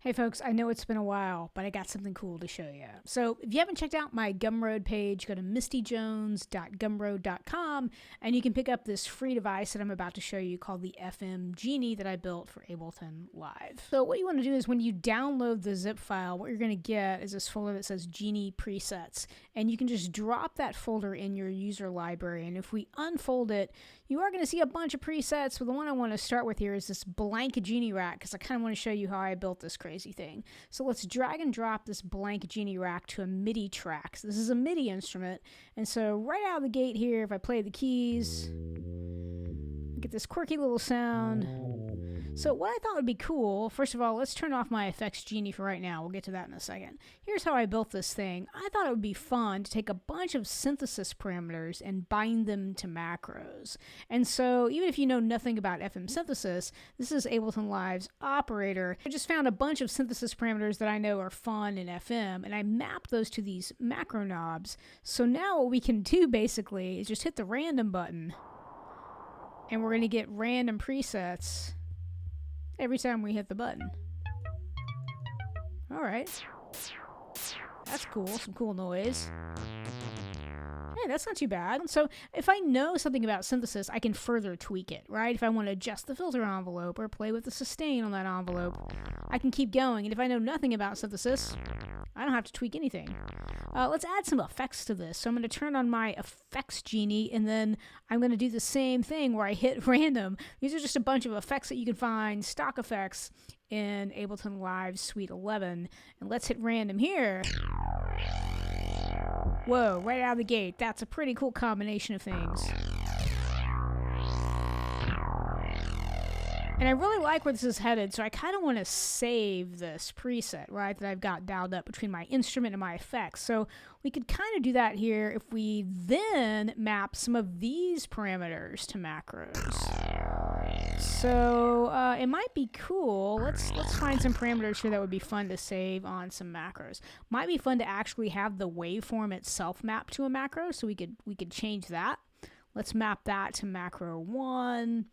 Hey folks, I know it's been a while, but I got something cool to show you. So if you haven't checked out my Gumroad page, go to mistyjones.gumroad.com and you can pick up this free device that I'm about to show you called the FM Genie that I built for Ableton Live. So what you want to do is when you download the zip file, what you're going to get is this folder that says Genie presets, and you can just drop that folder in your user library. And if we unfold it, you are going to see a bunch of presets. But the one I want to start with here is this blank Genie rack, because I kind of want to show you how I built this crazy thing. So let's drag and drop this blank Genie rack to a MIDI track. So this is a MIDI instrument, and so right out of the gate here, if I play the keys, get this quirky little sound. So what I thought would be cool, first of all, let's turn off my effects Genie for right now. We'll get to that in a second. Here's how I built this thing. I thought it would be fun to take a bunch of synthesis parameters and bind them to macros. And so even if you know nothing about FM synthesis, this is Ableton Live's operator. I just found a bunch of synthesis parameters that I know are fun in FM, and I mapped those to these macro knobs. So now what we can do basically is just hit the random button, and we're going to get random presets every time we hit the button. Alright. That's cool. Some cool noise. Hey, that's not too bad. So if I know something about synthesis, I can further tweak it, right? If I want to adjust the filter envelope or play with the sustain on that envelope, I can keep going. And if I know nothing about synthesis, I don't have to tweak anything. Let's add some effects to this. So I'm going to turn on my effects Genie, and then I'm going to do the same thing where I hit random. These are just a bunch of effects that you can find, stock effects, in Ableton Live Suite 11. And let's hit random here. Whoa, right out of the gate. That's a pretty cool combination of things. And I really like where this is headed, so I kind of want to save this preset, right, that I've got dialed up between my instrument and my effects. So we could kind of do that here if we then map some of these parameters to macros. So it might be cool. Let's find some parameters here that would be fun to save on some macros. Might be fun to actually have the waveform itself mapped to a macro, so we could change that. Let's map that to macro 1.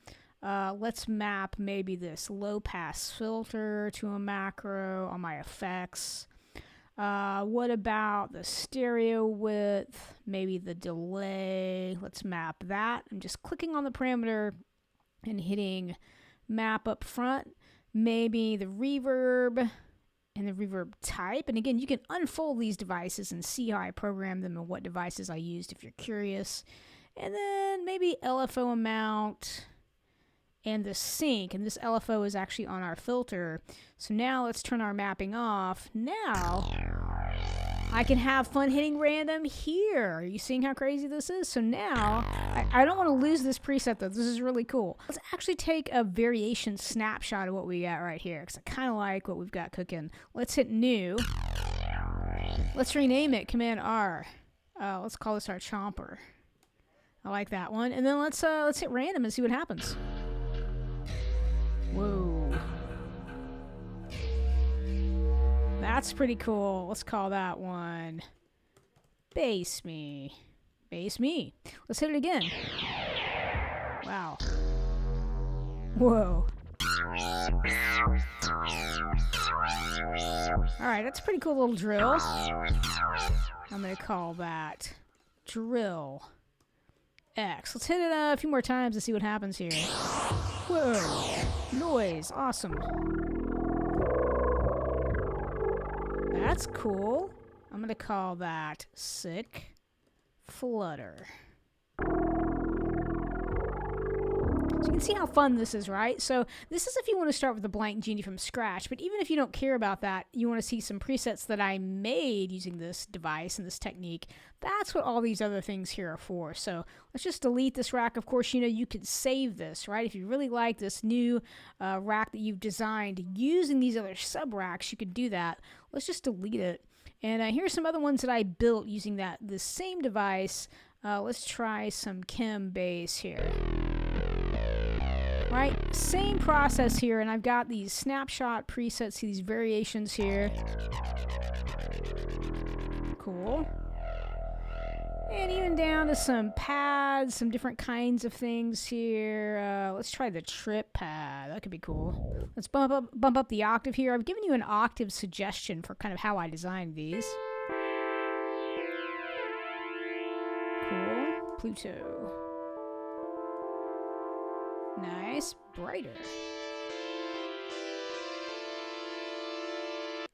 Let's map maybe this low pass filter to a macro on my effects. What about the stereo width? Maybe the delay. Let's map that. I'm just clicking on the parameter and hitting map up front. Maybe the reverb and the reverb type. And again, you can unfold these devices and see how I program them and what devices I used if you're curious. And then maybe LFO amount and the sync, and this LFO is actually on our filter. So now let's turn our mapping off. Now I can have fun hitting random here. Are you seeing how crazy this is? So now I don't want to lose this preset though. This is really cool. Let's actually take a variation snapshot of what we got right here, because I kind of like what we've got cooking. Let's hit new. Let's rename it Command R. Let's call this our chomper. I like that one. And then let's hit random and see what happens. Whoa. That's pretty cool. Let's call that one Bass Me. Bass Me. Let's hit it again. Wow. Whoa. Alright, that's a pretty cool little drill. I'm going to call that Drill X. Let's hit it a few more times and see what happens here. Whoa. Noise. Awesome. That's cool. I'm going to call that Sick Flutter. So you can see how fun this is, right? So this is if you want to start with a blank Genie from scratch, but even if you don't care about that, you want to see some presets that I made using this device and this technique, that's what all these other things here are for. So let's just delete this rack. Of course, you know, you could save this, right? If you really like this new rack that you've designed using these other sub-racks, you could do that. Let's just delete it. And here's some other ones that I built using this same device. Let's try some Chem bass here. Right, same process here, and I've got these snapshot presets, see these variations here. Cool. And even down to some pads, some different kinds of things here. Let's try the trip pad. That could be cool. Let's bump up the octave here. I've given you an octave suggestion for kind of how I designed these. Cool. Pluto. Nice. Brighter.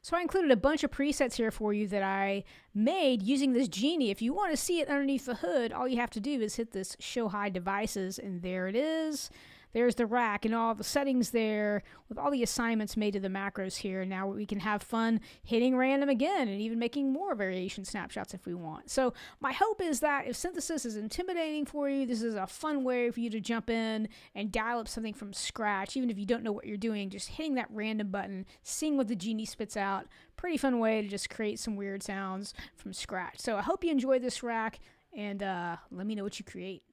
So I included a bunch of presets here for you that I made using this Genie. If you want to see it underneath the hood, all you have to do is hit this Show Hide Devices, and there it is. There's the rack and all the settings there with all the assignments made to the macros here. Now we can have fun hitting random again and even making more variation snapshots if we want. So my hope is that if synthesis is intimidating for you, this is a fun way for you to jump in and dial up something from scratch. Even if you don't know what you're doing, just hitting that random button, seeing what the Genie spits out. Pretty fun way to just create some weird sounds from scratch. So I hope you enjoyed this rack, and let me know what you create.